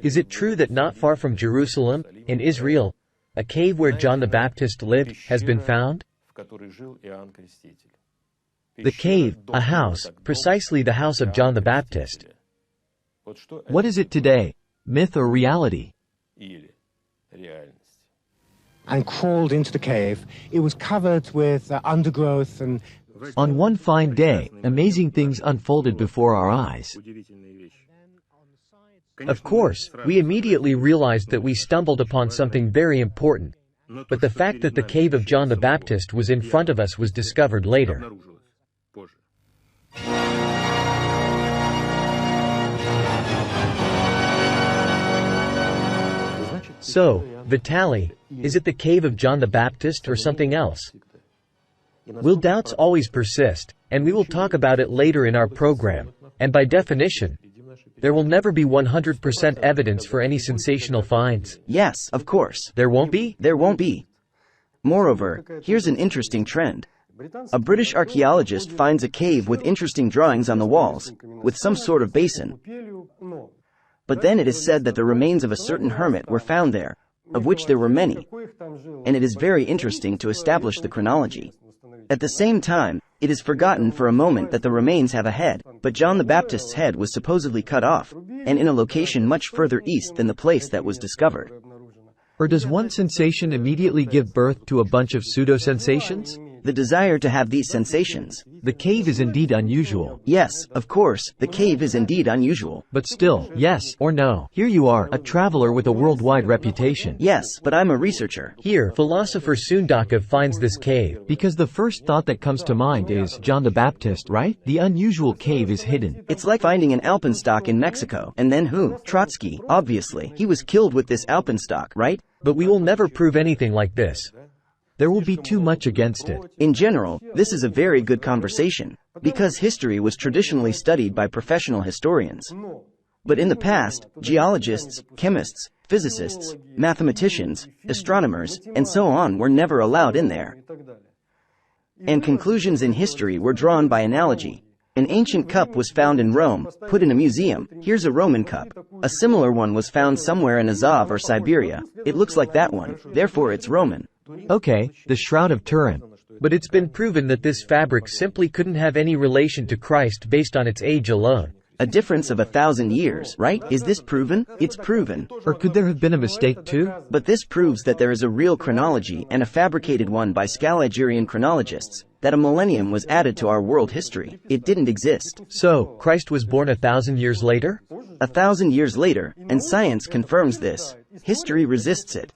Is it true that not far from Jerusalem, in Israel, a cave where John the Baptist lived has been found? The cave, a house, precisely the house of John the Baptist. What is it today, myth or reality? And crawled into the cave. It was covered with undergrowth and... On one fine day, amazing things unfolded before our eyes. Of course, we immediately realized that we stumbled upon something very important. But the fact that the cave of John the Baptist was in front of us was discovered later. So, Vitaly, is it the cave of John the Baptist or something else? Will doubts always persist, and we will talk about it later in our program, and by definition, there will never be 100% evidence for any sensational finds. Yes, of course. There won't be? There won't be. Moreover, here's an interesting trend. A British archaeologist finds a cave with interesting drawings on the walls, with some sort of basin. But then it is said that the remains of a certain hermit were found there, of which there were many. And it is very interesting to establish the chronology. At the same time, it is forgotten for a moment that the remains have a head, but John the Baptist's head was supposedly cut off, and in a location much further east than the place that was discovered. Or does one sensation immediately give birth to a bunch of pseudo-sensations? The desire to have these sensations. The cave is indeed unusual. Yes, of course, the cave is indeed unusual. But still, yes or no. Here you are, a traveler with a worldwide reputation. Yes, but I'm a researcher. Here, philosopher Sundakov finds this cave. Because the first thought that comes to mind is John the Baptist, right? The unusual cave is hidden. It's like finding an alpenstock in Mexico. And then who? Trotsky, obviously. He was killed with this alpenstock, right? But we will never prove anything like this. There will be too much against it. In general, this is a very good conversation, because history was traditionally studied by professional historians. But in the past, geologists, chemists, physicists, mathematicians, astronomers, and so on were never allowed in there. And conclusions in history were drawn by analogy. An ancient cup was found in Rome, put in a museum. Here's a Roman cup. A similar one was found somewhere in Azov or Siberia. It looks like that one, therefore it's Roman. Okay, the Shroud of Turin. But it's been proven that this fabric simply couldn't have any relation to Christ based on its age alone. A difference of 1,000 years, right? Is this proven? It's proven. Or could there have been a mistake too? But this proves that there is a real chronology and a fabricated one by Scalagerian chronologists, that a millennium was added to our world history. It didn't exist. So, Christ was born 1,000 years later? 1,000 years later, and science confirms this. History resists it.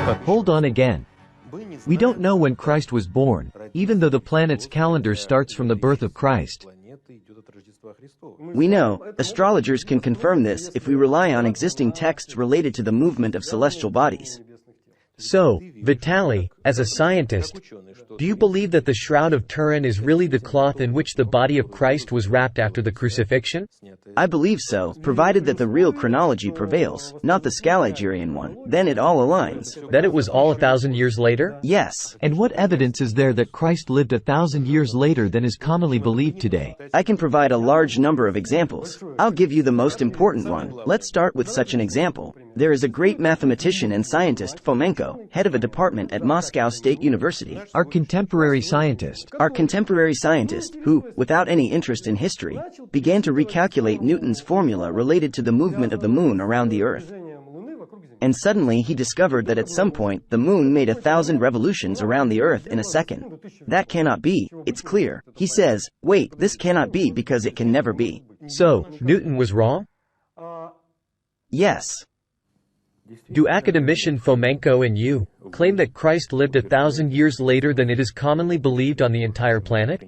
But hold on again. We don't know when Christ was born, even though the planet's calendar starts from the birth of Christ. We know, astrologers can confirm this if we rely on existing texts related to the movement of celestial bodies. So, Vitaly, as a scientist, do you believe that the Shroud of Turin is really the cloth in which the body of Christ was wrapped after the crucifixion? I believe so, provided that the real chronology prevails, not the Scalagerian one. Then it all aligns. That it was all 1,000 years later? Yes. And what evidence is there that Christ lived 1,000 years later than is commonly believed today? I can provide a large number of examples. I'll give you the most important one. Let's start with such an example. There is a great mathematician and scientist, Fomenko, head of a department at Moscow State University. Our contemporary scientist, who, without any interest in history, began to recalculate Newton's formula related to the movement of the moon around the Earth. And suddenly he discovered that at some point the moon made 1,000 revolutions around the Earth in a second. That cannot be, it's clear. He says, wait, this cannot be because it can never be. So, Newton was wrong? Yes. Do academician Fomenko and you claim that Christ lived 1,000 years later than it is commonly believed on the entire planet?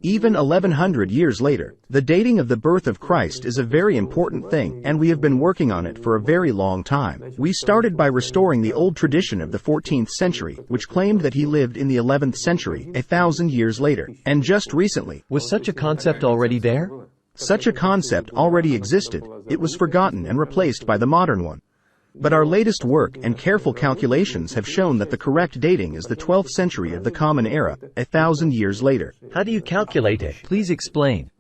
Even 1,100 years later, the dating of the birth of Christ is a very important thing, and we have been working on it for a very long time. We started by restoring the old tradition of the 14th century, which claimed that he lived in the 11th century, 1,000 years later. And just recently, was such a concept already there? Such a concept already existed. It was forgotten and replaced by the modern one. But our latest work and careful calculations have shown that the correct dating is the 12th century of the Common Era, 1,000 years later. How do you calculate it? Please explain.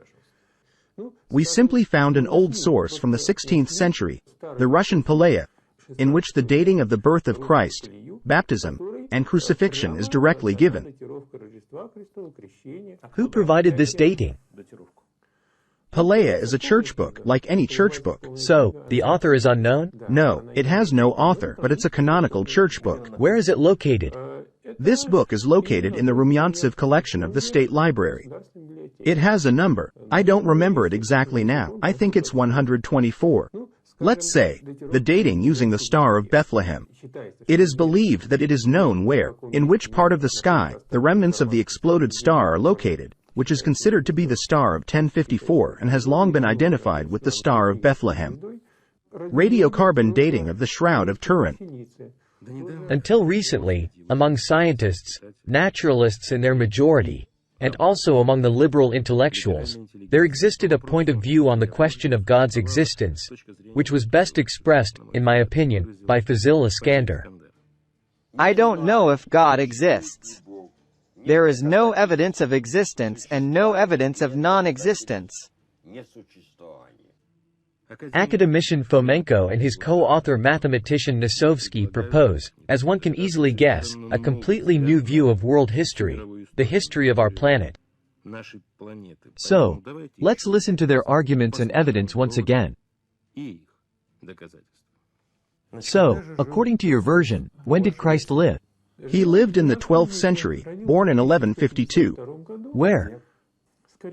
We simply found an old source from the 16th century, the Russian Paleia, in which the dating of the birth of Christ, baptism, and crucifixion is directly given. Who provided this dating? Paleia is a church book, like any church book. So, the author is unknown? No, it has no author, but it's a canonical church book. Where is it located? This book is located in the Rumyantsev collection of the State Library. It has a number. I don't remember it exactly now. I think it's 124. Let's say, the dating using the Star of Bethlehem. It is believed that it is known where, in which part of the sky, the remnants of the exploded star are located, which is considered to be the star of 1054 and has long been identified with the Star of Bethlehem. Radiocarbon dating of the Shroud of Turin. Until recently, among scientists, naturalists in their majority, and also among the liberal intellectuals, there existed a point of view on the question of God's existence, which was best expressed, in my opinion, by Fazil Iskander. I don't know if God exists. There is no evidence of existence and no evidence of non-existence. Academician Fomenko and his co-author mathematician Nosovsky propose, as one can easily guess, a completely new view of world history, the history of our planet. So, let's listen to their arguments and evidence once again. So, according to your version, when did Christ live? He lived in the 12th century, born in 1152. Where?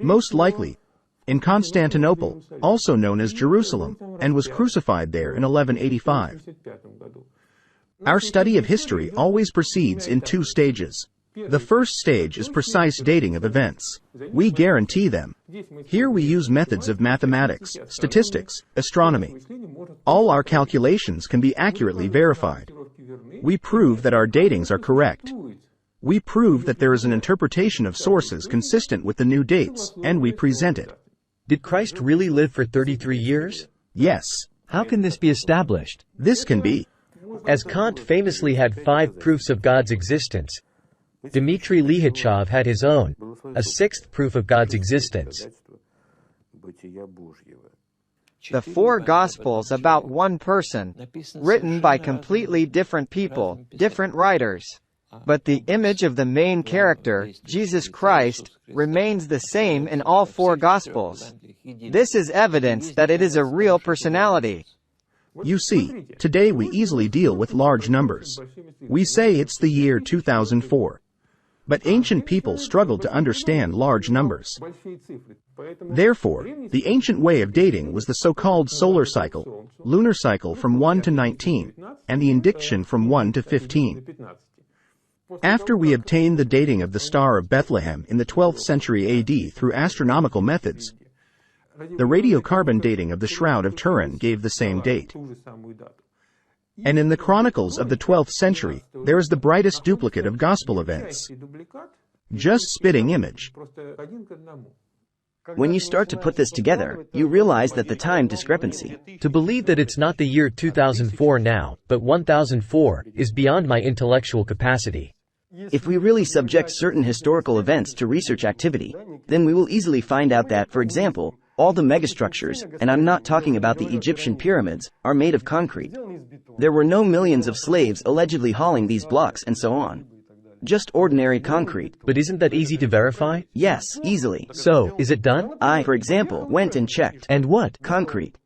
Most likely, in Constantinople, also known as Jerusalem, and was crucified there in 1185. Our study of history always proceeds in two stages. The first stage is precise dating of events. We guarantee them. Here we use methods of mathematics, statistics, astronomy. All our calculations can be accurately verified. We prove that our datings are correct. We prove that there is an interpretation of sources consistent with the new dates, and we present it. Did Christ really live for 33 years? Yes. How can this be established? This can be. As Kant famously had 5 proofs of God's existence, Dmitry Likhachev had his own, a 6th proof of God's existence. The 4 Gospels about one person, written by completely different people, different writers. But the image of the main character, Jesus Christ, remains the same in all 4 Gospels. This is evidence that it is a real personality. You see, today we easily deal with large numbers. We say it's the year 2004. But ancient people struggled to understand large numbers. Therefore, the ancient way of dating was the so-called solar cycle, lunar cycle from 1 to 19, and the indiction from 1 to 15. After we obtained the dating of the Star of Bethlehem in the 12th century AD through astronomical methods, the radiocarbon dating of the Shroud of Turin gave the same date. And in the chronicles of the 12th century, there is the brightest duplicate of gospel events. Just spitting image. When you start to put this together, you realize that the time discrepancy. To believe that it's not the year 2004 now, but 1004, is beyond my intellectual capacity. If we really subject certain historical events to research activity, then we will easily find out that, for example, all the megastructures, and I'm not talking about the Egyptian pyramids, are made of concrete. There were no millions of slaves allegedly hauling these blocks and so on. Just ordinary concrete. But isn't that easy to verify? Yes, easily. So, is it done? I, for example, went and checked. And what? Concrete.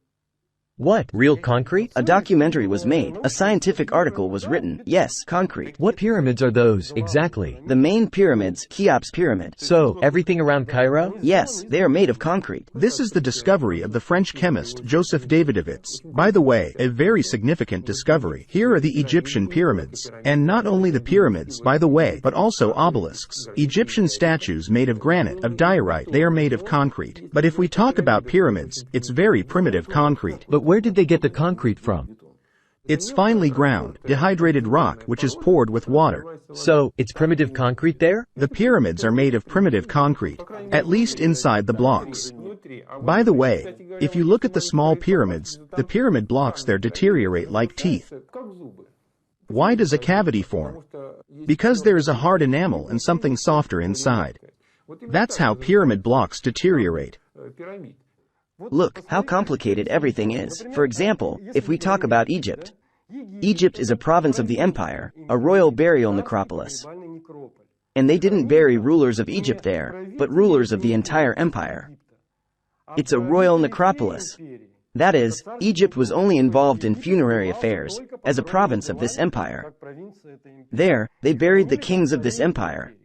What? Real concrete? A documentary was made. A scientific article was written. Yes, concrete. What pyramids are those, exactly? The main pyramids, Cheops Pyramid. So, everything around Cairo? Yes, they are made of concrete. This is the discovery of the French chemist Joseph Davidovits. By the way, a very significant discovery. Here are the Egyptian pyramids. And not only the pyramids, by the way, but also obelisks. Egyptian statues made of granite, of diorite, they are made of concrete. But if we talk about pyramids, it's very primitive concrete. But where did they get the concrete from? It's finely ground, dehydrated rock which is poured with water. So, it's primitive concrete there? The pyramids are made of primitive concrete, at least inside the blocks. By the way, if you look at the small pyramids, the pyramid blocks there deteriorate like teeth. Why does a cavity form? Because there is a hard enamel and something softer inside. That's how pyramid blocks deteriorate. Look how complicated everything is. For example, if we talk about Egypt. Egypt is a province of the empire, a royal burial necropolis. And they didn't bury rulers of Egypt there, but rulers of the entire empire. It's a royal necropolis. That is, Egypt was only involved in funerary affairs, as a province of this empire. There, they buried the kings of this empire.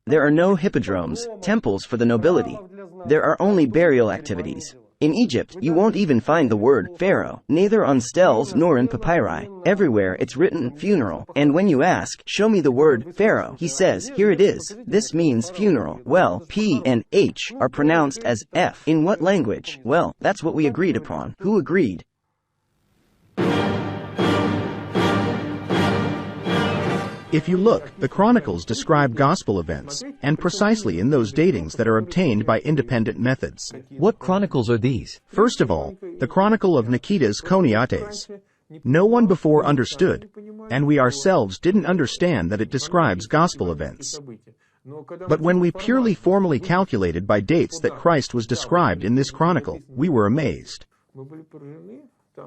There are no hippodromes, temples for the nobility. There are only burial activities. In Egypt, you won't even find the word pharaoh, neither on steles nor in papyri. Everywhere it's written funeral. And when you ask, show me the word pharaoh, he says, here it is. This means funeral. Well, P and H are pronounced as F. In what language? Well, that's what we agreed upon. Who agreed? If you look, the chronicles describe gospel events, and precisely in those datings that are obtained by independent methods. What chronicles are these? First of all, the chronicle of Nikita's Koniates. No one before understood, and we ourselves didn't understand that it describes gospel events. But when we purely formally calculated by dates that Christ was described in this chronicle, we were amazed.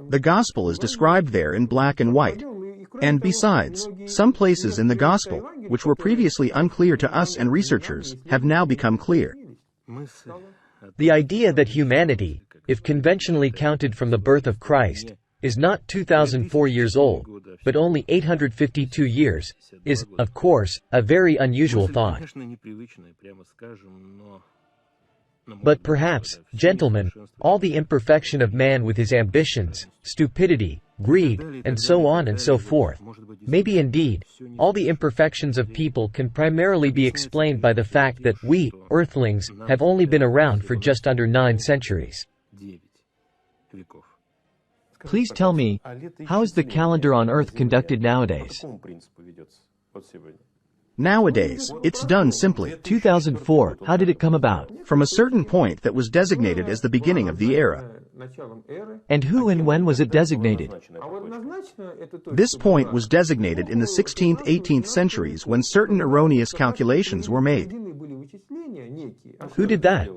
The gospel is described there in black and white. And besides, some places in the gospel, which were previously unclear to us and researchers, have now become clear. The idea that humanity, if conventionally counted from the birth of Christ, is not 2004 years old, but only 852 years, is, of course, a very unusual thought. But perhaps, gentlemen, all the imperfection of man with his ambitions, stupidity, greed, and so on and so forth, maybe indeed, all the imperfections of people can primarily be explained by the fact that we, earthlings, have only been around for just under 9 centuries. Please tell me, how is the calendar on Earth conducted nowadays? Nowadays, it's done simply. 2004, how did it come about? From a certain point that was designated as the beginning of the era. And who and when was it designated? This point was designated in the 16th, 18th centuries when certain erroneous calculations were made. Who did that?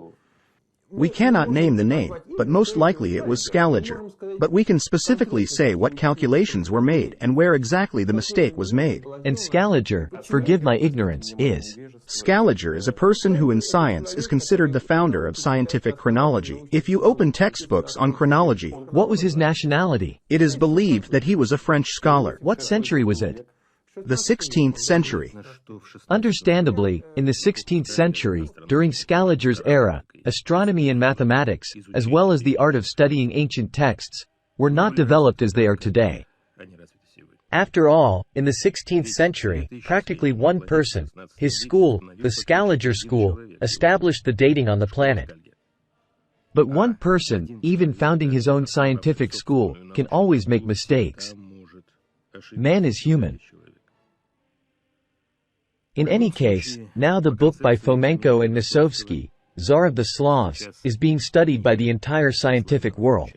We cannot name the name, but most likely it was Scaliger. But we can specifically say what calculations were made and where exactly the mistake was made. And Scaliger, forgive my ignorance, is? Scaliger is a person who in science is considered the founder of scientific chronology. If you open textbooks on chronology, What was his nationality? it is believed that he was a French scholar. What century was it? The 16th century. Understandably, in the 16th century, during Scaliger's era, astronomy and mathematics, as well as the art of studying ancient texts, were not developed as they are today. After all, in the 16th century, practically one person, his school, the Scaliger school, established the dating on the planet. But one person, even founding his own scientific school, can always make mistakes. Man is human. In any case, now the book by Fomenko and Nosovsky, Tsar of the Slavs, is being studied by the entire scientific world.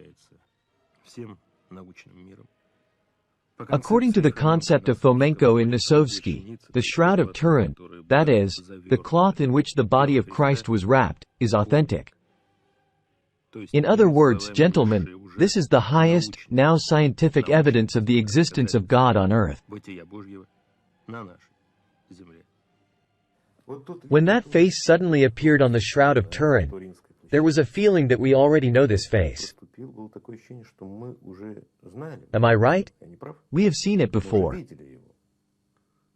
According to the concept of Fomenko and Nosovsky, the Shroud of Turin, that is, the cloth in which the body of Christ was wrapped, is authentic. In other words, gentlemen, this is the highest, now scientific evidence of the existence of God on earth. When that face suddenly appeared on the Shroud of Turin, there was a feeling that we already know this face. Am I right? We have seen it before.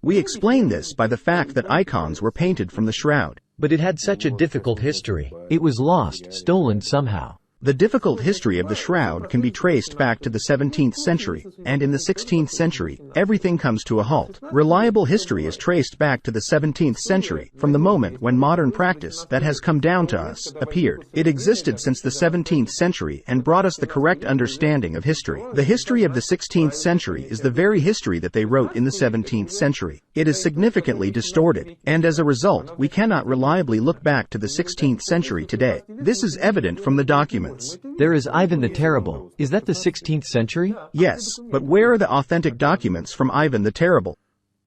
We explain this by the fact that icons were painted from the shroud. But it had such a difficult history. It was lost, stolen somehow. The difficult history of the shroud can be traced back to the 17th century, and in the 16th century, everything comes to a halt. Reliable history is traced back to the 17th century, from the moment when modern practice, that has come down to us, appeared. It existed since the 17th century and brought us the correct understanding of history. The history of the 16th century is the very history that they wrote in the 17th century. It is significantly distorted, and as a result, we cannot reliably look back to the 16th century today. This is evident from the documents. There is Ivan the Terrible. Is that the 16th century? Yes, but where are the authentic documents from Ivan the Terrible?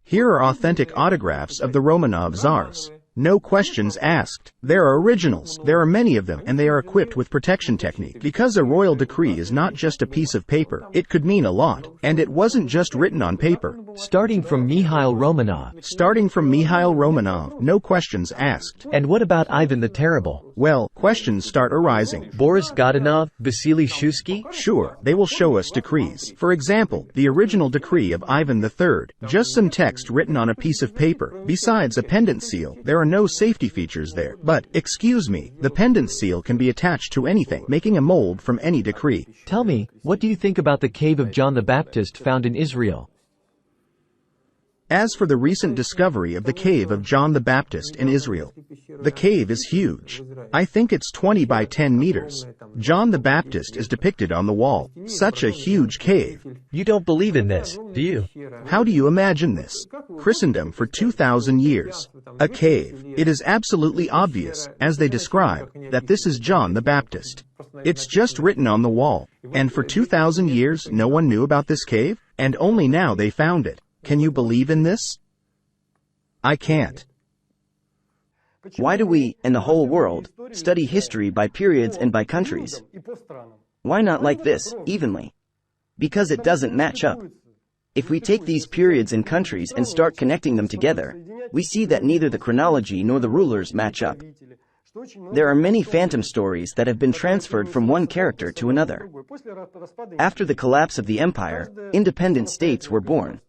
Here are authentic autographs of the Romanov Tsars. No questions asked. There are originals. There are many of them, and they are equipped with protection technique. Because a royal decree is not just a piece of paper, it could mean a lot. And it wasn't just written on paper. Starting from Mikhail Romanov, no questions asked. And what about Ivan the Terrible? Well, questions start arising. Boris Godunov, Vasily Shuisky? Sure, they will show us decrees. For example, the original decree of Ivan III. Just some text written on a piece of paper. Besides a pendant seal, there are no safety features there. But, excuse me, the pendant seal can be attached to anything, making a mold from any decree. Tell me, what do you think about the cave of John the Baptist found in Israel? As for the recent discovery of the cave of John the Baptist in Israel, the cave is huge. I think it's 20 by 10 meters. John the Baptist is depicted on the wall. Such a huge cave. You don't believe in this, do you? How do you imagine this? Christendom for 2,000 years. A cave. It is absolutely obvious, as they describe, that this is John the Baptist. It's just written on the wall. And for 2,000 years, no one knew about this cave? And only now they found it. Can you believe in this? I can't. Why do we, and the whole world, study history by periods and by countries? Why not like this, evenly? Because it doesn't match up. If we take these periods and countries and start connecting them together, we see that neither the chronology nor the rulers match up. There are many phantom stories that have been transferred from one character to another. After the collapse of the empire, independent states were born.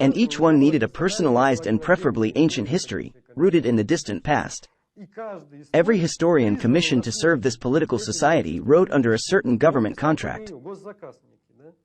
And each one needed a personalized and preferably ancient history, rooted in the distant past. Every historian commissioned to serve this political society wrote under a certain government contract.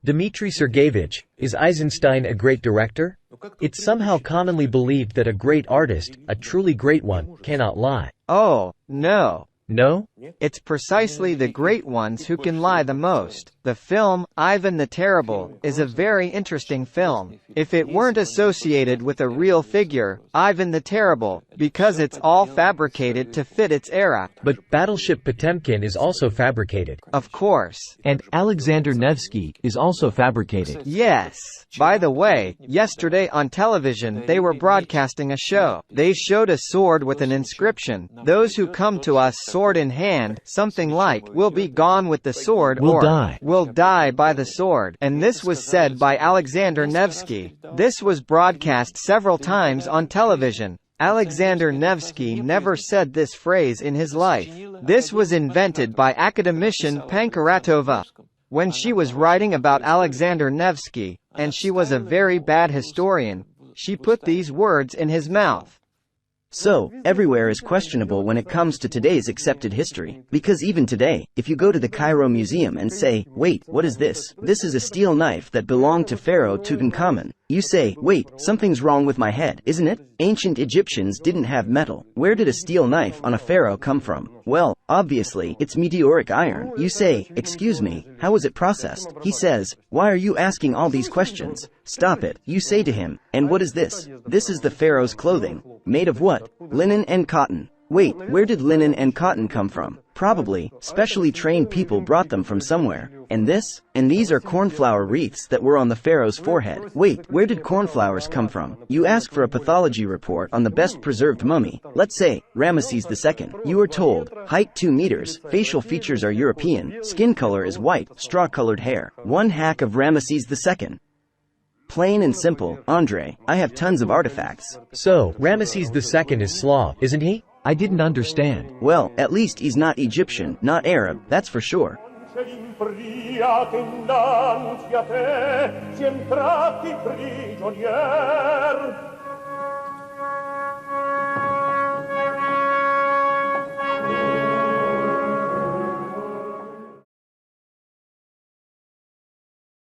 Dmitry Sergeyevich, is Eisenstein a great director? It's somehow commonly believed that a great artist, a truly great one, cannot lie. Oh, no. No? It's precisely the great ones who can lie the most. The film, Ivan the Terrible, is a very interesting film. If it weren't associated with a real figure, Ivan the Terrible, because it's all fabricated to fit its era. But Battleship Potemkin is also fabricated. Of course. And Alexander Nevsky is also fabricated. Yes. By the way, yesterday on television they were broadcasting a show. They showed a sword with an inscription, "Those who come to us sword in hand," something like, "We'll be gone with the sword," We'll or die. "We'll die by the sword." And this was said by Alexander Nevsky. This was broadcast several times on television. Alexander Nevsky never said this phrase in his life. This was invented by academician Pankratova. When she was writing about Alexander Nevsky, and she was a very bad historian, she put these words in his mouth. So, everywhere is questionable when it comes to today's accepted history. Because even today, if you go to the Cairo Museum and say, "Wait, what is this? This is a steel knife that belonged to Pharaoh Tutankhamun," you say, "Wait, something's wrong with my head, isn't it? Ancient Egyptians didn't have metal. Where did a steel knife on a pharaoh come from?" Well, obviously, it's meteoric iron. You say, "Excuse me, how was it processed?" He says, "Why are you asking all these questions? Stop it." You say to him, "And what is this?" "This is the pharaoh's clothing." "Made of what?" "Linen and cotton." Wait, where did linen and cotton come from? Probably, specially trained people brought them from somewhere. And this? And these are cornflower wreaths that were on the pharaoh's forehead. Wait, where did cornflowers come from? You ask for a pathology report on the best preserved mummy. Let's say, Ramesses II. You are told, height 2 meters, facial features are European, skin color is white, straw-colored hair. One hack of Ramesses II. Plain and simple, Andre. I have tons of artifacts. So, Ramesses II is Slav, isn't he? I didn't understand. Well, at least he's not Egyptian, not Arab, that's for sure. Tendanza te, si entratti prigionier.